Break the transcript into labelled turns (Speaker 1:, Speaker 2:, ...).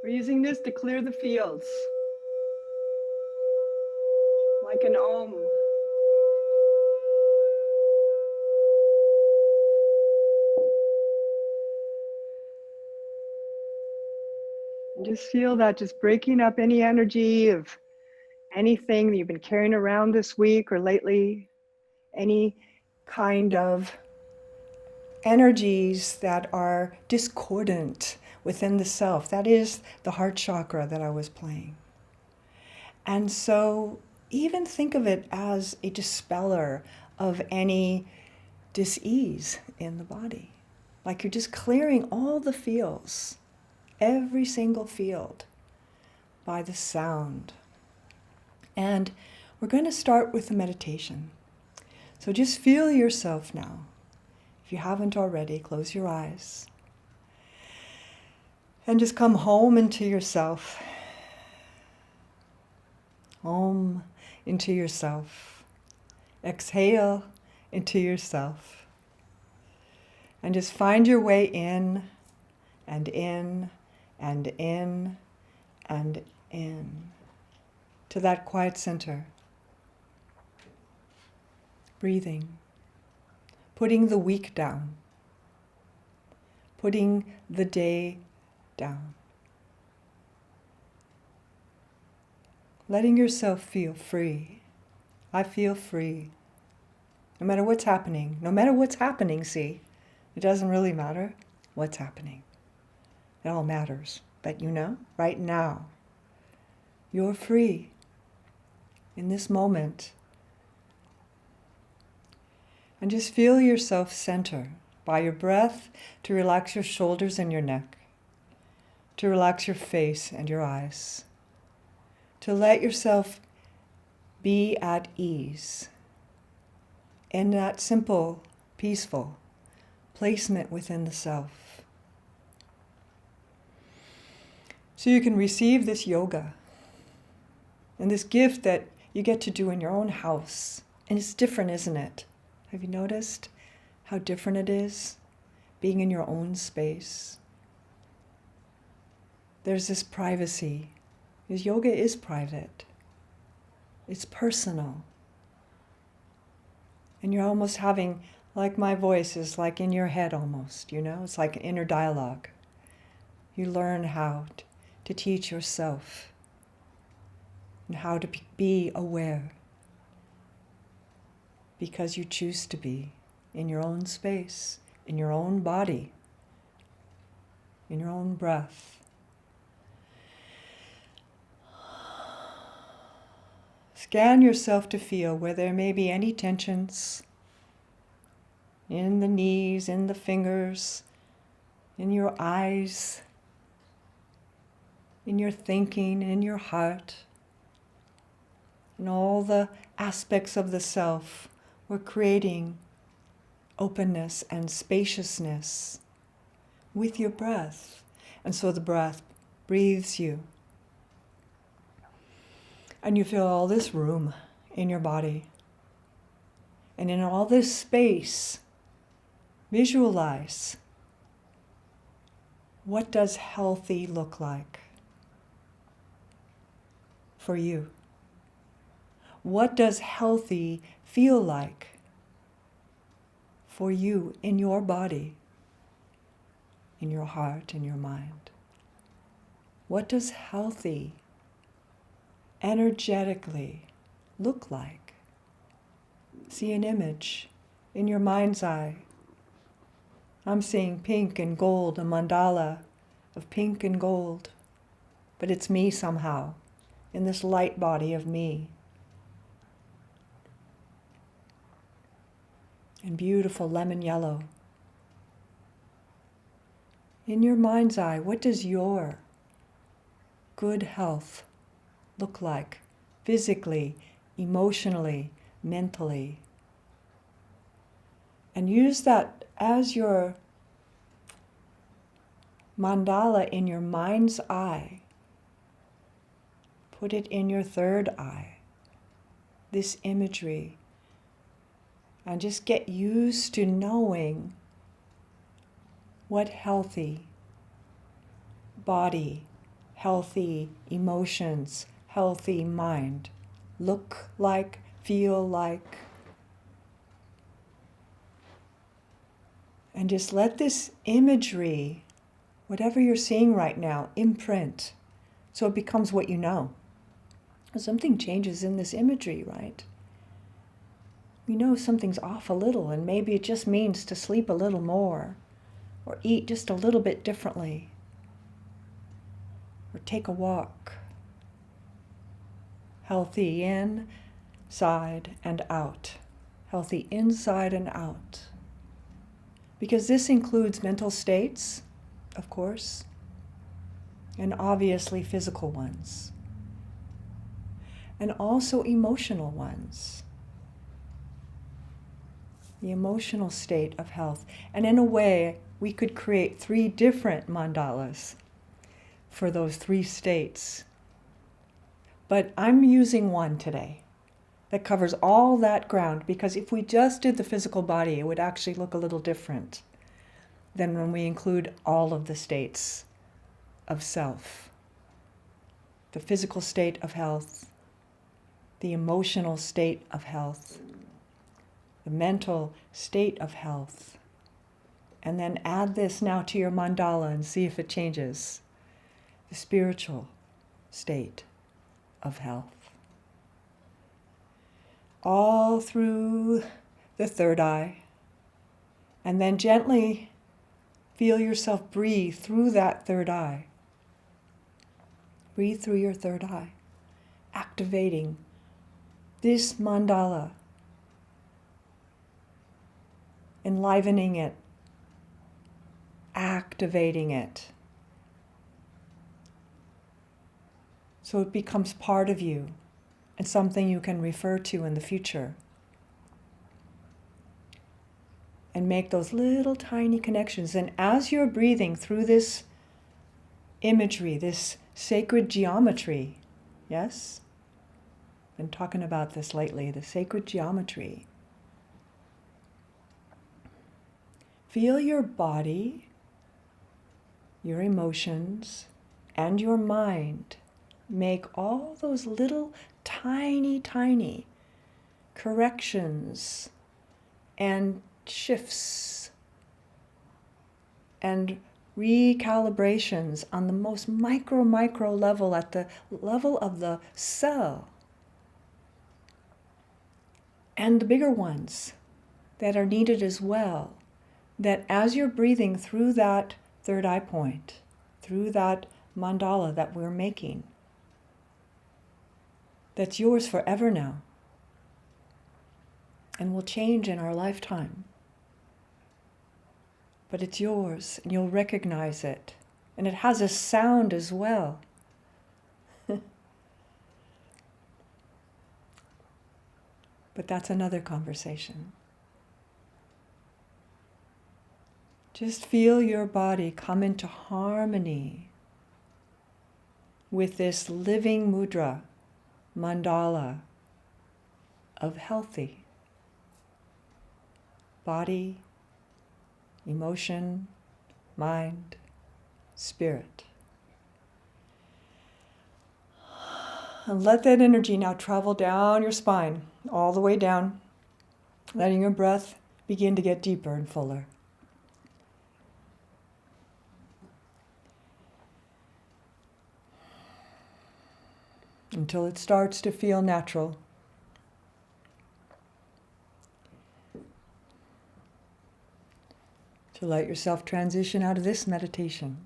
Speaker 1: We're using this to clear the fields, like an om. And just feel that just breaking up any energy of anything that you've been carrying around this week or lately, any kind of energies that are discordant within the self. That is the heart chakra that I was playing. And so even think of it as a dispeller of any dis-ease in the body. Like you're just clearing all the fields, every single field, by the sound. And we're going to start with the meditation. So just feel yourself now. If you haven't already, close your eyes. And just come home into yourself. Home into yourself. Exhale into yourself. And just find your way in and in and in and in to that quiet center. Breathing. Putting the week down. Putting the day down. Letting yourself feel free. I feel free. No matter what's happening. No matter what's happening, see. It doesn't really matter what's happening. It all matters. But you know, right now, you're free. In this moment. And just feel yourself center by your breath to relax your shoulders and your neck. To relax your face and your eyes. To let yourself be at ease in that simple, peaceful placement within the self. So you can receive this yoga and this gift that you get to do in your own house. And it's different, isn't it? Have you noticed how different it is being in your own space? There's this privacy. Because yoga is private. It's personal. And you're almost having, like my voice is like in your head almost, you know? It's like an inner dialogue. You learn how to teach yourself and how to be aware. Because you choose to be in your own space, in your own body, in your own breath. Scan yourself to feel where there may be any tensions in the knees, in the fingers, in your eyes, in your thinking, in your heart, in all the aspects of the self. We're creating openness and spaciousness with your breath. And so the breath breathes you. And you feel all this room in your body. And in all this space, visualize what does healthy look like for you? What does healthy feel like for you in your body, in your heart, in your mind? What does healthy energetically look like? See an image in your mind's eye. I'm seeing pink and gold, a mandala of pink and gold, but it's me somehow, in this light body of me. And beautiful lemon yellow. In your mind's eye, what does your good health look like? Physically, emotionally, mentally. And use that as your mandala in your mind's eye. Put it in your third eye. This imagery. And just get used to knowing what healthy body, healthy emotions, healthy mind look like, feel like. And just let this imagery, whatever you're seeing right now, imprint so it becomes what you know. Something changes in this imagery, right? We know something's off a little, and maybe it just means to sleep a little more, or eat just a little bit differently, or take a walk. Healthy inside and out. Healthy inside and out. Because this includes mental states, of course, and obviously physical ones, and also emotional ones. The emotional state of health. And in a way, we could create 3 different mandalas for those 3 states. But I'm using one today that covers all that ground, because if we just did the physical body, it would actually look a little different than when we include all of the states of self. The physical state of health, the emotional state of health, the mental state of health. And then add this now to your mandala and see if it changes. The spiritual state of health. All through the third eye. And then gently feel yourself breathe through that third eye. Breathe through your third eye, activating this mandala, enlivening it, activating it, so it becomes part of you and something you can refer to in the future. And make those little tiny connections. And as you're breathing through this imagery, this sacred geometry, yes? Been talking about this lately, the sacred geometry. Feel your body, your emotions, and your mind make all those little tiny, tiny corrections and shifts and recalibrations on the most micro level, at the level of the cell, and the bigger ones that are needed as well, that as you're breathing through that third eye point, through that mandala that we're making, that's yours forever now and will change in our lifetime. But it's yours, and you'll recognize it. And it has a sound as well. But that's another conversation. Just feel your body come into harmony with this living mudra, mandala, of healthy body, emotion, mind, spirit. And let that energy now travel down your spine, all the way down, letting your breath begin to get deeper and fuller. Until it starts to feel natural. To let yourself transition out of this meditation.